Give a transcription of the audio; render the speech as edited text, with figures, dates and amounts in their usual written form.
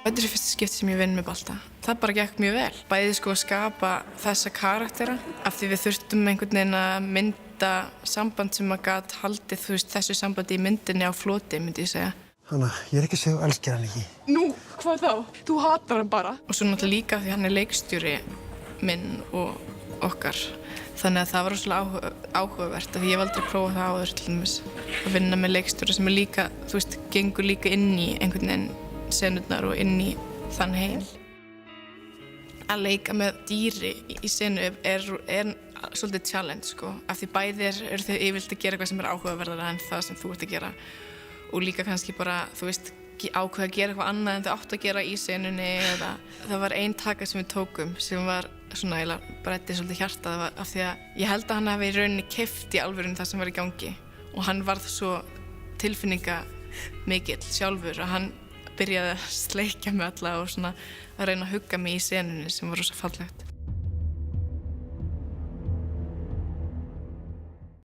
Þetta er fyrsta skipti sem ég vinn með bolta. Það bara gekk mjög vel. Bæði sko að skapa þessa karaktera af því við þurftum einhvern veginn að mynda samband sem að gat haldið þessu sambandi í myndinni á floti, myndi ég segja. Hanna, ég er ekki að segja þú elskir hann ekki. Nú, hvað þá? Þú hatar hann bara. Og svo náttúrulega líka því hann er leikstjóri minn og okkar. Þannig að það var rosalega áhugavert af því ég hef aldrei prófað það áður til dæmis að vinna með leikstjóra sem er líka, gengur líka inn í einhvern veginn senurnar og inn í þann heim. Að leika með dýri í senu er svolítið challenge sko, af því bæði eru þau yfirleitt að gera eitthvað sem er áhugaverðara en það sem þú ert að gera og líka kannski bara, ákveða að gera eitthvað annað en þau áttu að gera í senunni eða það var ein taka sem við tókum sem var svona eiginlega brætti svolítið hjartað af því að ég held að hann hafi í rauninni keypt í alvörunni það sem var í gangi og hann varð svo tilfinningamikill sjálfur að hann byrjaði að sleikja mig alla og svona að reyna að hugga mig í senunni sem var rosa fallegt.